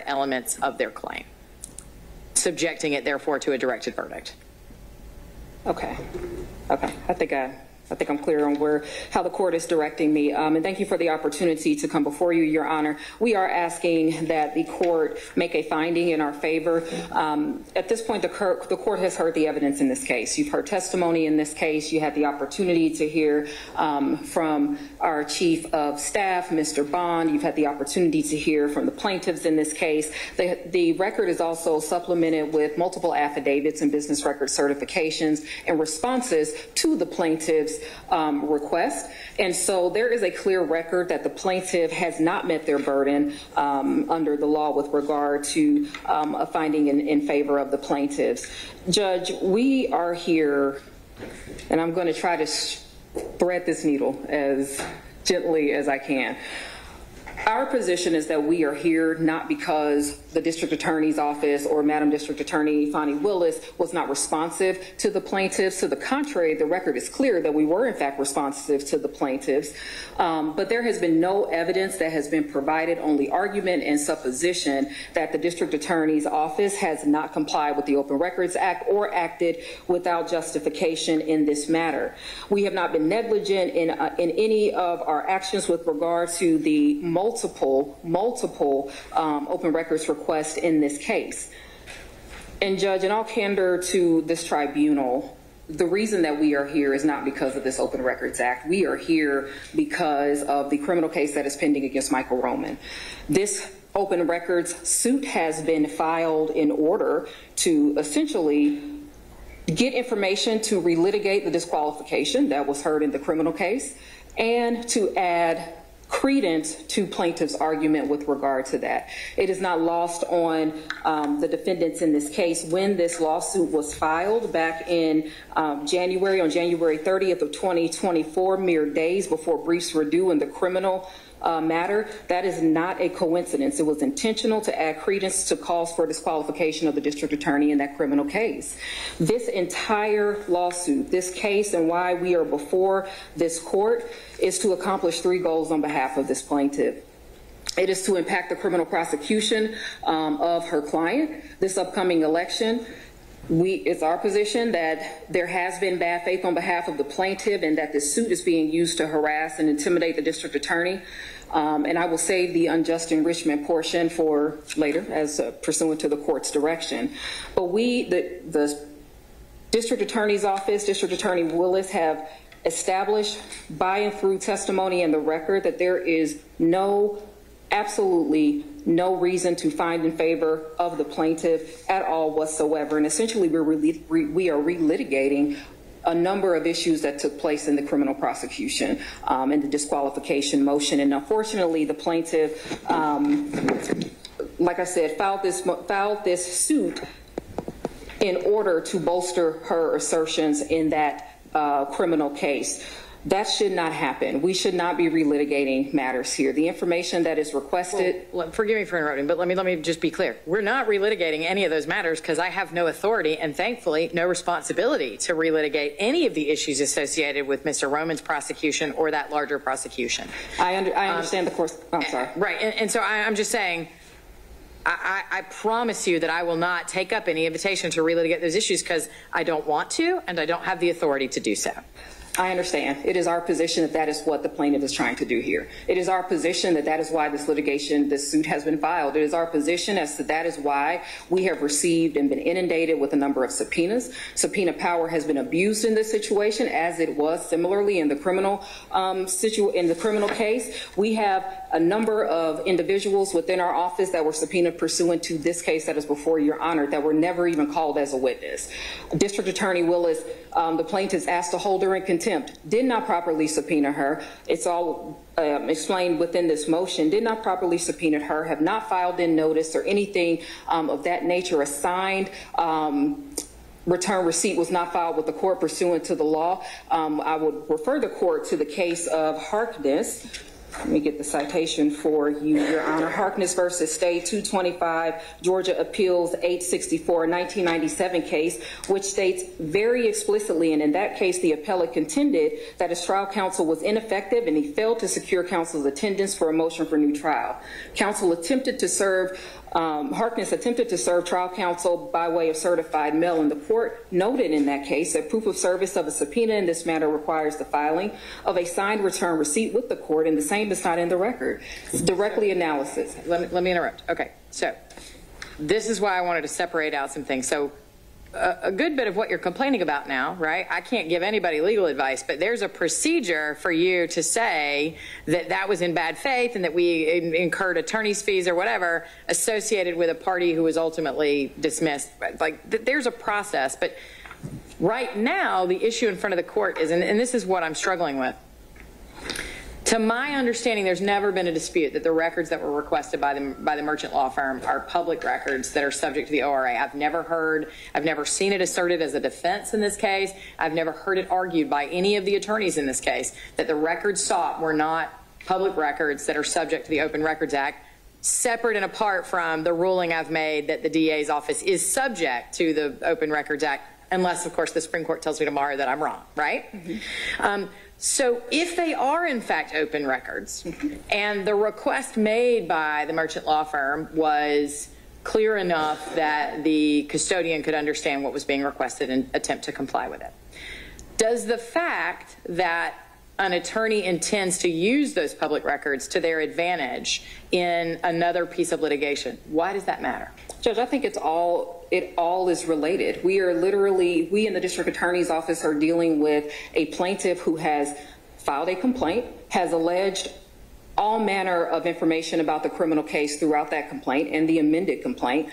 elements of their claim, subjecting it therefore to a directed verdict. Okay. I think I'm clear on how the court is directing me. And thank you for the opportunity to come before you, Your Honor. We are asking that the court make a finding in our favor. At this point, the court has heard the evidence in this case. You've heard testimony in this case. You had the opportunity to hear from our chief of staff, Mr. Bond. You've had the opportunity to hear from the plaintiffs in this case. The record is also supplemented with multiple affidavits and business record certifications and responses to the plaintiffs' request. And so there is a clear record that the plaintiff has not met their burden under the law with regard to a finding in favor of the plaintiffs. Judge, we are here, and I'm going to try to thread this needle as gently as I can. Our position is that we are here not because the district attorney's office or Madam District Attorney Fonnie Willis was not responsive to the plaintiffs. To the contrary, the record is clear that we were in fact responsive to the plaintiffs. But there has been no evidence that has been provided, only argument and supposition that the district attorney's office has not complied with the Open Records Act or acted without justification in this matter. We have not been negligent in any of our actions with regard to the multiple open records requests in this case. And Judge, in all candor to this tribunal, the reason that we are here is not because of this Open Records Act. We are here because of the criminal case that is pending against Michael Roman. This open records suit has been filed in order to essentially get information to relitigate the disqualification that was heard in the criminal case and to add credence to plaintiff's argument with regard to that. It is not lost on the defendants in this case. When this lawsuit was filed back in January, on January 30th of 2024, mere days before briefs were due in the criminal matter, that is not a coincidence. It was intentional to add credence to calls for disqualification of the district attorney in that criminal case. This entire lawsuit, this case, and why we are before this court is to accomplish three goals on behalf of this plaintiff. It is to impact the criminal prosecution of her client this upcoming election. It's our position that there has been bad faith on behalf of the plaintiff and that this suit is being used to harass and intimidate the district attorney. And I will save the unjust enrichment portion for later as pursuant to the court's direction. But the district attorney's office, District Attorney Willis, have established by and through testimony and the record that there is absolutely no reason to find in favor of the plaintiff at all whatsoever. And essentially we are relitigating a number of issues that took place in the criminal prosecution and the disqualification motion. And unfortunately, the plaintiff, like I said, filed this suit in order to bolster her assertions in that criminal case. That should not happen. We should not be relitigating matters here. The information that is requested. Well, forgive me for interrupting, but let me just be clear. We're not relitigating any of those matters because I have no authority and thankfully no responsibility to relitigate any of the issues associated with Mr. Roman's prosecution or that larger prosecution. I understand the course. I'm sorry. Right. And so I'm just saying, I promise you that I will not take up any invitation to relitigate those issues because I don't want to and I don't have the authority to do so. I understand. It is our position that that is what the plaintiff is trying to do here. It is our position that that is why this litigation, this suit has been filed. It is our position as to that is why we have received and been inundated with a number of subpoenas. Subpoena power has been abused in this situation, as it was similarly in the criminal case. We have a number of individuals within our office that were subpoenaed pursuant to this case that is before your honor that were never even called as a witness. District Attorney Willis, the plaintiff's asked to hold her in contempt, did not properly subpoena her. It's all explained within this motion, did not properly subpoena her, have not filed in notice or anything of that nature. A signed return receipt was not filed with the court pursuant to the law. I would refer the court to the case of Harkness. Let me get the citation for you, Your Honor. Harkness versus State, 225, Georgia Appeals 864, 1997 case, which states very explicitly, and in that case, the appellate contended that his trial counsel was ineffective and he failed to secure counsel's attendance for a motion for new trial. Counsel attempted to serve Harkness attempted to serve trial counsel by way of certified mail, and the court noted in that case that proof of service of a subpoena in this matter requires the filing of a signed return receipt with the court, and the same is not in the record. It's directly analysis. Let me interrupt. Okay, so this is why I wanted to separate out some things. So a good bit of what you're complaining about now, right? I can't give anybody legal advice, but there's a procedure for you to say that that was in bad faith and that we incurred attorney's fees or whatever associated with a party who was ultimately dismissed. Like, there's a process, but right now the issue in front of the court is, and this is what I'm struggling with. To my understanding, there's never been a dispute that the records that were requested by the merchant law firm are public records that are subject to the ORA. I've never seen it asserted as a defense in this case. I've never heard it argued by any of the attorneys in this case that the records sought were not public records that are subject to the Open Records Act, separate and apart from the ruling I've made that the DA's office is subject to the Open Records Act, unless, of course, the Supreme Court tells me tomorrow that I'm wrong, right? Mm-hmm. So if they are, in fact, open records, and the request made by the merchant law firm was clear enough that the custodian could understand what was being requested and attempt to comply with it, does the fact that an attorney intends to use those public records to their advantage in another piece of litigation, why does that matter? Judge, I think it all is related. We in the district attorney's office are dealing with a plaintiff who has filed a complaint, has alleged all manner of information about the criminal case throughout that complaint and the amended complaint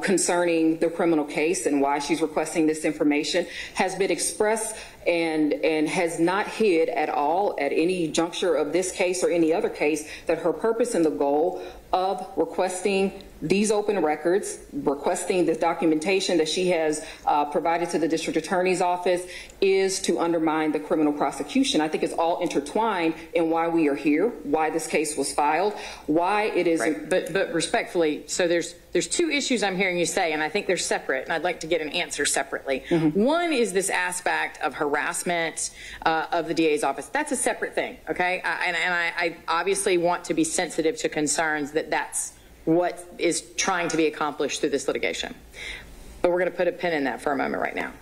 concerning the criminal case and why she's requesting this information has been expressed and has not hid at all at any juncture of this case or any other case that her purpose and the goal of requesting these open records, requesting the documentation that she has provided to the district attorney's office is to undermine the criminal prosecution. I think it's all intertwined in why we are here, why this case was filed, why it is. Right. But respectfully, so there's two issues I'm hearing you say, and I think they're separate, and I'd like to get an answer separately. Mm-hmm. One is this aspect of harassment of the DA's office. That's a separate thing, okay? I obviously want to be sensitive to concerns that that's what is trying to be accomplished through this litigation. But we're going to put a pin in that for a moment right now.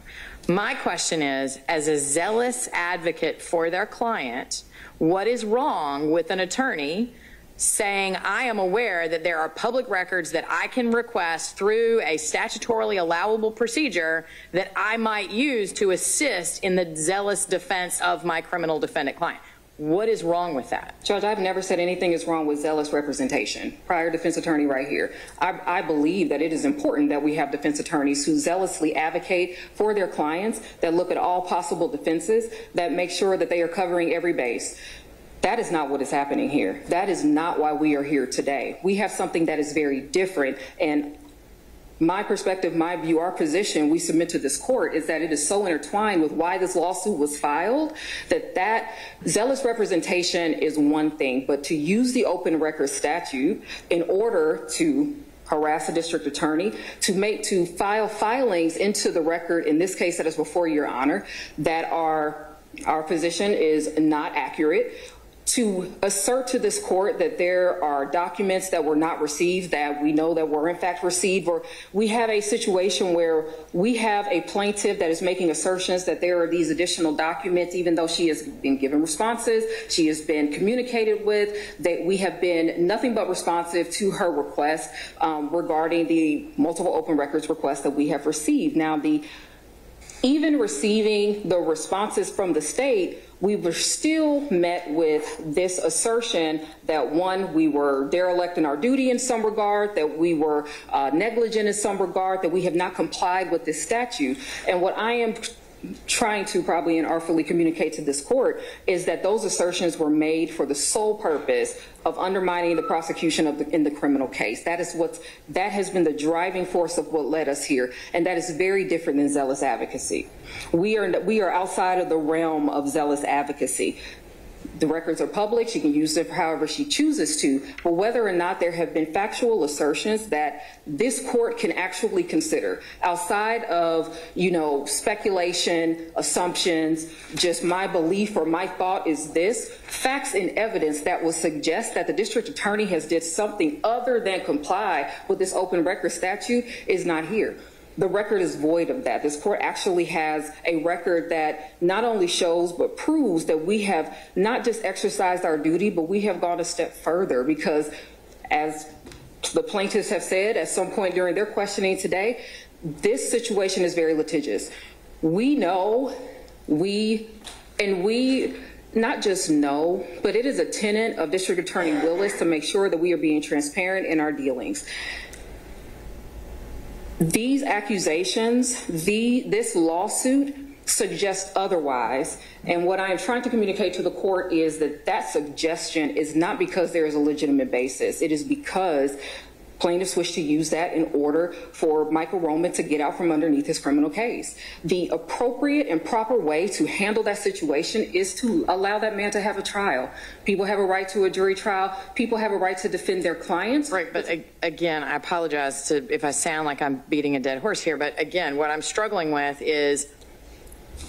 My question is, as a zealous advocate for their client, what is wrong with an attorney saying, I am aware that there are public records that I can request through a statutorily allowable procedure that I might use to assist in the zealous defense of my criminal defendant client? What is wrong with that? Judge, I've never said anything is wrong with zealous representation. Prior defense attorney right here. I believe that it is important that we have defense attorneys who zealously advocate for their clients, that look at all possible defenses, that make sure that they are covering every base. That is not what is happening here. That is not why we are here today. We have something that is very different, and my perspective, my view, our position we submit to this court is that it is so intertwined with why this lawsuit was filed that zealous representation is one thing, but to use the open record statute in order to harass a district attorney, to file filings into the record, in this case that is before your honor, that our position is not accurate, to assert to this court that there are documents that were not received that we know that were in fact received, or we have a situation where we have a plaintiff that is making assertions that there are these additional documents, even though she has been given responses, she has been communicated with, that we have been nothing but responsive to her request regarding the multiple open records requests that we have received. Now, even receiving the responses from the state, we were still met with this assertion that, one, we were derelict in our duty in some regard, that we were negligent in some regard, that we have not complied with this statute. And what I am trying to probably and artfully communicate to this court is that those assertions were made for the sole purpose of undermining the prosecution in the criminal case. That has been the driving force of what led us here, and that is very different than zealous advocacy. We are outside of the realm of zealous advocacy. The records are public. She can use them however she chooses to. But whether or not there have been factual assertions that this court can actually consider outside of, speculation, assumptions, just my belief or my thought is this, facts and evidence that will suggest that the district attorney has did something other than comply with this open record statute is not here. The record is void of that. This court actually has a record that not only shows but proves that we have not just exercised our duty, but we have gone a step further because, as the plaintiffs have said at some point during their questioning today, this situation is very litigious. We know, we not just know, but it is a tenet of District Attorney Willis to make sure that we are being transparent in our dealings. These accusations, this lawsuit suggests otherwise. And what I am trying to communicate to the court is that that suggestion is not because there is a legitimate basis. It is because plaintiffs wish to use that in order for Michael Roman to get out from underneath his criminal case. The appropriate and proper way to handle that situation is to allow that man to have a trial. People have a right to a jury trial. People have a right to defend their clients. Right, but again, I apologize if I sound like I'm beating a dead horse here, but again, what I'm struggling with is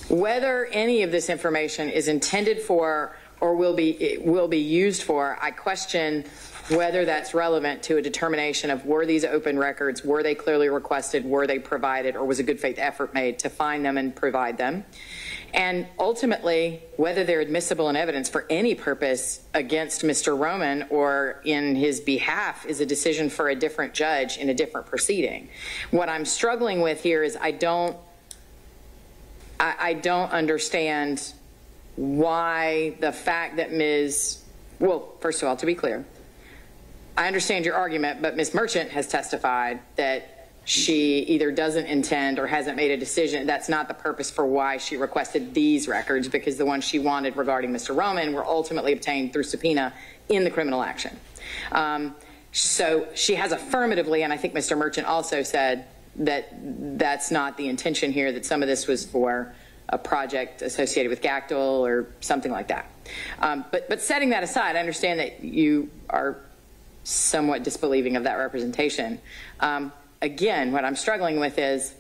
whether any of this information is intended for or will be used for. I question whether that's relevant to a determination of were these open records, were they clearly requested, were they provided, or was a good faith effort made to find them and provide them. And ultimately, whether they're admissible in evidence for any purpose against Mr. Roman or in his behalf is a decision for a different judge in a different proceeding. What I'm struggling with here is I don't understand why the fact that well, first of all, to be clear, I understand your argument, but Ms. Merchant has testified that she either doesn't intend or hasn't made a decision. That's not the purpose for why she requested these records, because the ones she wanted regarding Mr. Roman were ultimately obtained through subpoena in the criminal action. So she has affirmatively, and I think Mr. Merchant also said that that's not the intention here, that some of this was for a project associated with Gactyl or something like that. But setting that aside, I understand that you are somewhat disbelieving of that representation. Again, what I'm struggling with is,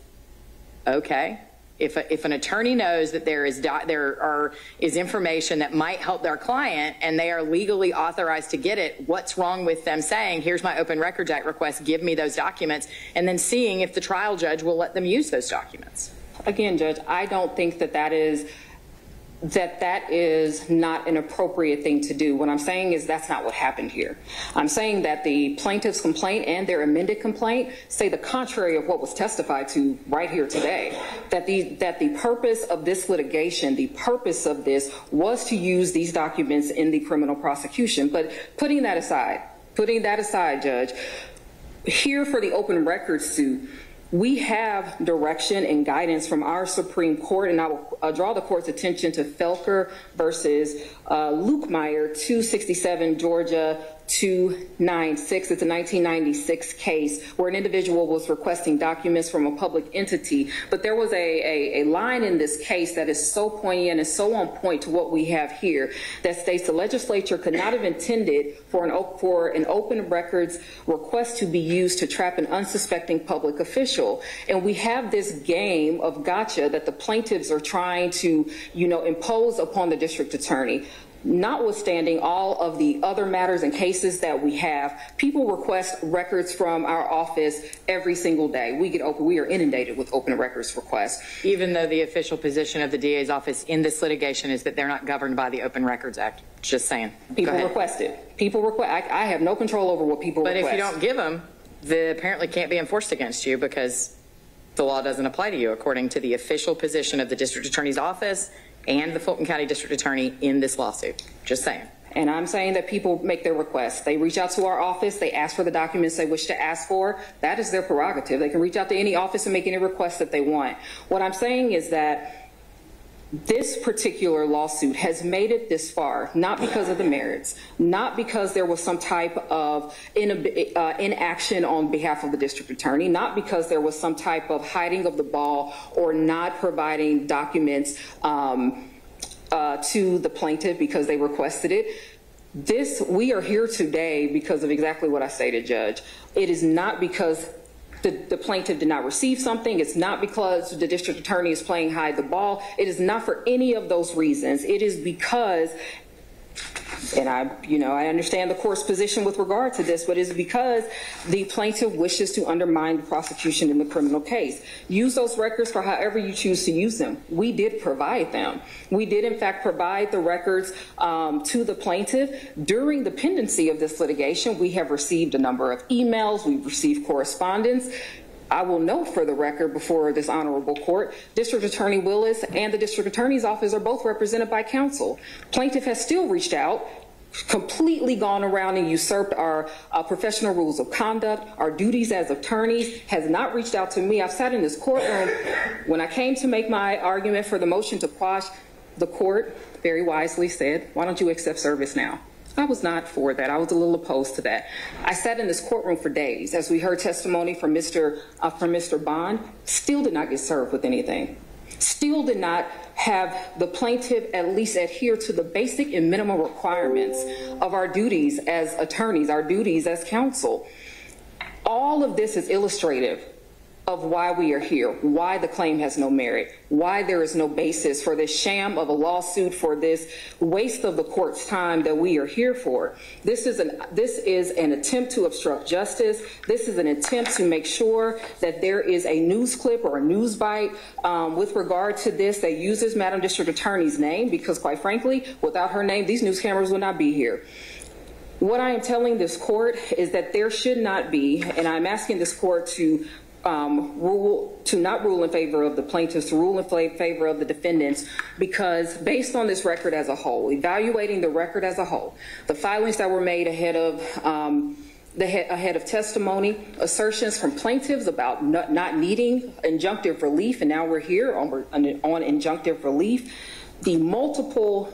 okay, if an attorney knows that there is information that might help their client and they are legally authorized to get it, what's wrong with them saying, here's my Open Records Act request, give me those documents, and then seeing if the trial judge will let them use those documents? Again, Judge, I don't think that is not an appropriate thing to do. What I'm saying is that's not what happened here. I'm saying that the plaintiff's complaint and their amended complaint say the contrary of what was testified to right here today, that the purpose of this litigation, the purpose of this was to use these documents in the criminal prosecution. But putting that aside, Judge, here for the open records suit, we have direction and guidance from our Supreme Court, and I will draw the court's attention to Felker versus Lukemire, 267 Georgia 296. It's a 1996 case where an individual was requesting documents from a public entity, but there was a line in this case that is so poignant and so on point to what we have here that states the legislature could not have intended for an open records request to be used to trap an unsuspecting public official. And we have this game of gotcha that the plaintiffs are trying to, impose upon the district attorney. Notwithstanding all of the other matters and cases that we have, people request records from our office every single day. We are inundated with open records requests. Even though the official position of the DA's office in this litigation is that they're not governed by the Open Records Act. Just saying. People request it. I have no control over what people request. But if you don't give them, they apparently can't be enforced against you because the law doesn't apply to you according to the official position of the district attorney's office and the Fulton County District Attorney in this lawsuit. Just saying. And I'm saying that people make their requests. They reach out to our office. They ask for the documents they wish to ask for. That is their prerogative. They can reach out to any office and make any requests that they want. What I'm saying is that this particular lawsuit has made it this far, not because of the merits, not because there was some type of inaction on behalf of the district attorney, not because there was some type of hiding of the ball or not providing documents to the plaintiff because they requested it. We are here today because of exactly what I stated, Judge. It is not because the plaintiff did not receive something. It's not because the district attorney is playing hide the ball. It is not for any of those reasons. It is because, and I understand the court's position with regard to this, but it's because the plaintiff wishes to undermine the prosecution in the criminal case. Use those records for however you choose to use them. We did provide them. We did, in fact, provide the records to the plaintiff. During the pendency of this litigation, we have received a number of emails. We've received correspondence. I will note for the record before this honorable court, District Attorney Willis and the District Attorney's Office are both represented by counsel. Plaintiff has still reached out, completely gone around and usurped our professional rules of conduct, our duties as attorneys, has not reached out to me. I've sat in this courtroom. When I came to make my argument for the motion to quash, the court very wisely said, why don't you accept service now? I was not for that. I was a little opposed to that. I sat in this courtroom for days as we heard testimony from Mr. Bond, still did not get served with anything. Still did not have the plaintiff at least adhere to the basic and minimum requirements of our duties as attorneys, our duties as counsel. All of this is illustrative of why we are here, why the claim has no merit, why there is no basis for this sham of a lawsuit, for this waste of the court's time that we are here for. This is an attempt to obstruct justice. This is an attempt to make sure that there is a news clip or a news bite with regard to this that uses Madam District Attorney's name, because quite frankly, without her name, these news cameras would not be here. What I am telling this court is that there should not be, and I'm asking this court to not rule in favor of the plaintiffs, to rule in favor of the defendants, because based on this record as a whole, evaluating the record as a whole, the filings that were made ahead of testimony, assertions from plaintiffs about not needing injunctive relief, and now we're here on injunctive relief, the multiple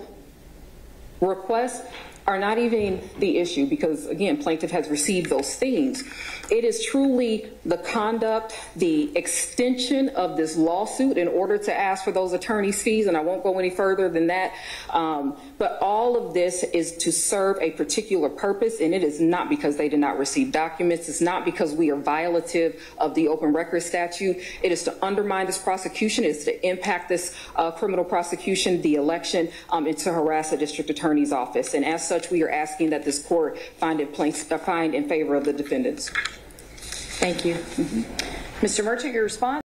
requests are not even the issue, because again, plaintiff has received those things. It is truly the conduct, the extension of this lawsuit in order to ask for those attorney's fees, and I won't go any further than that. But all of this is to serve a particular purpose, and it is not because they did not receive documents. It's not because we are violative of the open records statute. It is to undermine this prosecution. It's to impact this criminal prosecution, the election, and to harass the district attorney's office. And as such, we are asking that this court find in favor of the defendants. Thank you. Mr. Merchant, your response?